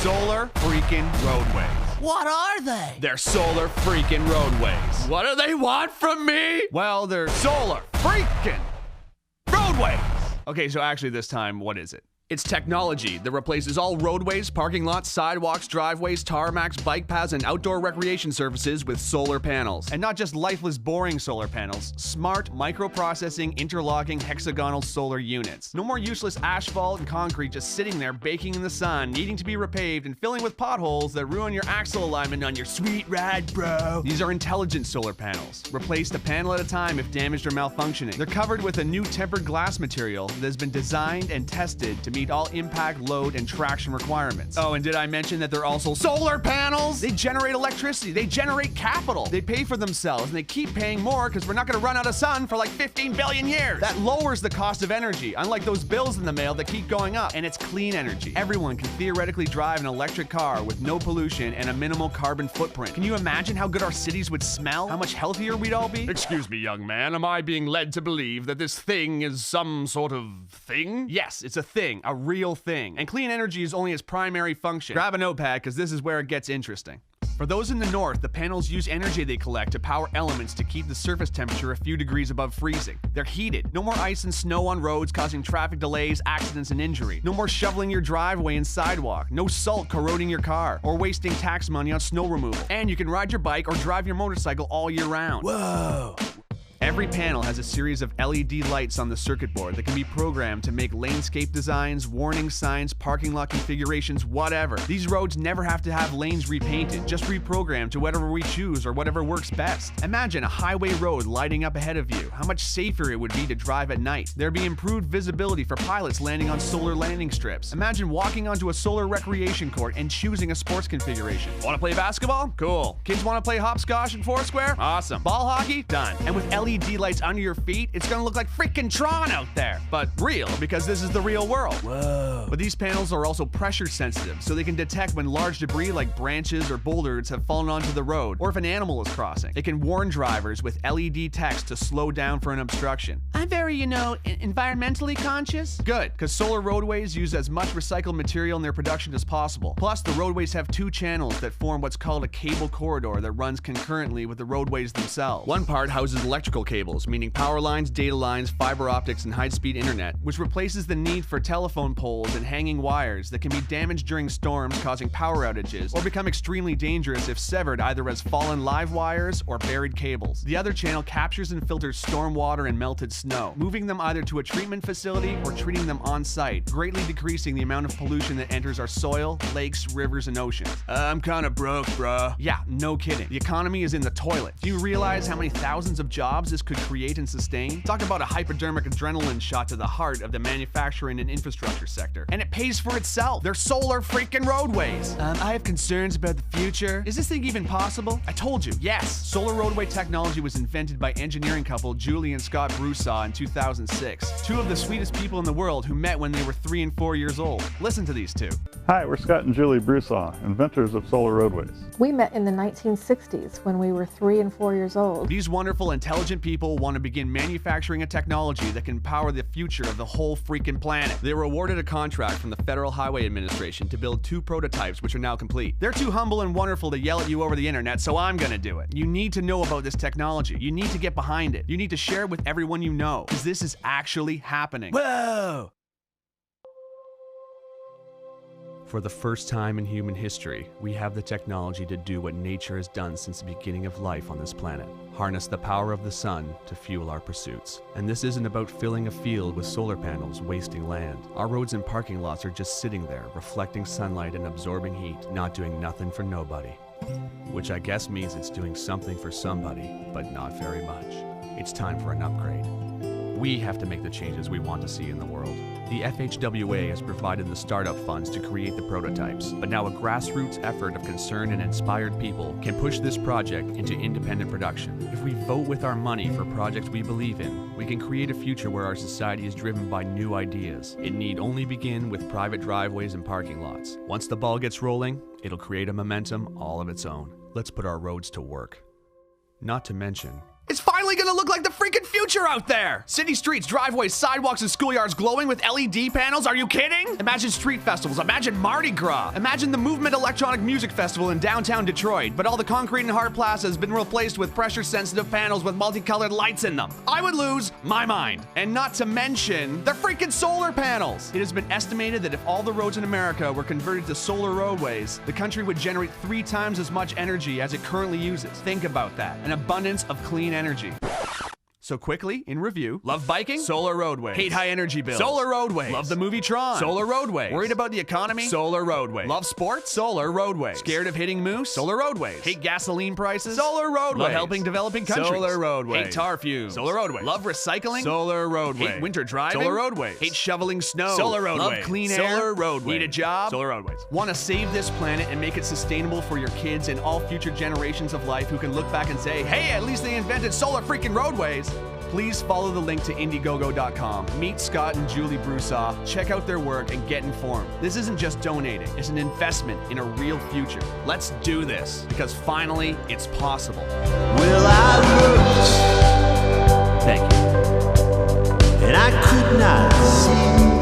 solar freaking roadways. What are they? They're solar freaking roadways. What do they want from me? Well, they're solar freaking roadways. Okay, so actually this time, what is it? It's technology that replaces all roadways, parking lots, sidewalks, driveways, tarmacs, bike paths, and outdoor recreation surfaces with solar panels. And not just lifeless, boring solar panels. Smart, microprocessing, interlocking, hexagonal solar units. No more useless asphalt and concrete just sitting there baking in the sun, needing to be repaved and filling with potholes that ruin your axle alignment on your sweet ride, bro. These are intelligent solar panels. Replaced a panel at a time if damaged or malfunctioning. They're covered with a new tempered glass material that has been designed and tested to meet all impact, load, and traction requirements. Oh, and did I mention that they're also solar panels? They generate electricity, they generate capital, they pay for themselves, and they keep paying more because we're not gonna run out of sun for like 15 billion years. That lowers the cost of energy, unlike those bills in the mail that keep going up. And it's clean energy. Everyone can theoretically drive an electric car with no pollution and a minimal carbon footprint. Can you imagine how good our cities would smell? How much healthier we'd all be? Excuse me, young man, am I being led to believe that this thing is some sort of thing? Yes, it's a thing. A real thing. And clean energy is only its primary function. Grab a notepad, because this is where it gets interesting. For those in the north, the panels use energy they collect to power elements to keep the surface temperature a few degrees above freezing. They're heated. No more ice and snow on roads causing traffic delays, accidents, and injury. No more shoveling your driveway and sidewalk. No salt corroding your car or wasting tax money on snow removal. And you can ride your bike or drive your motorcycle all year round. Whoa! Every panel has a series of LED lights on the circuit board that can be programmed to make landscape designs, warning signs, parking lot configurations, whatever. These roads never have to have lanes repainted, just reprogrammed to whatever we choose or whatever works best. Imagine a highway road lighting up ahead of you. How much safer it would be to drive at night. There'd be improved visibility for pilots landing on solar landing strips. Imagine walking onto a solar recreation court and choosing a sports configuration. Want to play basketball? Cool. Kids want to play hopscotch in Foursquare? Awesome. Ball hockey? Done. And with LED lights under your feet, it's gonna look like freaking Tron out there. But real, because this is the real world. Whoa. But these panels are also pressure sensitive, so they can detect when large debris like branches or boulders have fallen onto the road, or if an animal is crossing. It can warn drivers with LED text to slow down for an obstruction. I'm very, environmentally conscious. Good, because solar roadways use as much recycled material in their production as possible. Plus, the roadways have two channels that form what's called a cable corridor that runs concurrently with the roadways themselves. One part houses electrical cables, meaning power lines, data lines, fiber optics, and high-speed internet, which replaces the need for telephone poles and hanging wires that can be damaged during storms, causing power outages, or become extremely dangerous if severed either as fallen live wires or buried cables. The other channel captures and filters storm water and melted snow, moving them either to a treatment facility or treating them on-site, greatly decreasing the amount of pollution that enters our soil, lakes, rivers, and oceans. I'm kinda broke, bruh. Yeah, no kidding. The economy is in the toilet. Do you realize how many thousands of jobs this could create and sustain? Talk about a hypodermic adrenaline shot to the heart of the manufacturing and infrastructure sector. And it pays for itself. They're solar freaking roadways. I have concerns about the future. Is this thing even possible? I told you, yes. Solar roadway technology was invented by engineering couple Julie and Scott Broussard in 2006. Two of the sweetest people in the world who met when they were 3 and 4 years old. Listen to these two. Hi, we're Scott and Julie Broussard, inventors of solar roadways. We met in the 1960s when we were 3 and 4 years old. These wonderful, intelligent people want to begin manufacturing a technology that can power the future of the whole freaking planet. They were awarded a contract from the Federal Highway Administration to build 2 prototypes, which are now complete. They're too humble and wonderful to yell at you over the internet, so I'm gonna do it. You need to know about this technology. You need to get behind it. You need to share it with everyone you know, because this is actually happening. Whoa! For the first time in human history, we have the technology to do what nature has done since the beginning of life on this planet. Harness the power of the sun to fuel our pursuits. And this isn't about filling a field with solar panels, wasting land. Our roads and parking lots are just sitting there, reflecting sunlight and absorbing heat, not doing nothing for nobody. Which I guess means it's doing something for somebody, but not very much. It's time for an upgrade. We have to make the changes we want to see in the world. The FHWA has provided the startup funds to create the prototypes, but now a grassroots effort of concerned and inspired people can push this project into independent production. If we vote with our money for projects we believe in, we can create a future where our society is driven by new ideas. It need only begin with private driveways and parking lots. Once the ball gets rolling, it'll create a momentum all of its own. Let's put our roads to work. Not to mention, it's finally finally gonna look like the freaking future out there. City streets, driveways, sidewalks, and schoolyards glowing with LED panels. Are you kidding? Imagine street festivals. Imagine Mardi Gras. Imagine the Movement Electronic Music Festival in downtown Detroit, but all the concrete and hard plaza has been replaced with pressure-sensitive panels with multicolored lights in them. I would lose my mind. And not to mention the freaking solar panels. It has been estimated that if all the roads in America were converted to solar roadways, the country would generate 3 times as much energy as it currently uses. Think about that. An abundance of clean energy. So quickly, in review, love biking? Solar roadways. Hate high energy bills? Solar roadways. Love the movie Tron? Solar roadways. Worried about the economy? Solar roadways. Love sports? Solar roadways. Scared of hitting moose? Solar roadways. Hate gasoline prices? Solar roadways. Love helping developing countries? Solar roadways. Hate tar fumes? Solar roadways. Love recycling? Solar roadways. Hate winter driving? Solar roadways. Hate shoveling snow? Solar roadways. Love clean air? Solar roadways. Need a job? Solar roadways. Want to save this planet and make it sustainable for your kids and all future generations of life who can look back and say, hey, at least they invented solar freaking roadways? Please follow the link to Indiegogo.com. Meet Scott and Julie Broussard, check out their work, and get informed. This isn't just donating, it's an investment in a real future. Let's do this, because finally, it's possible. Well, I looked, Thank you. and I could not see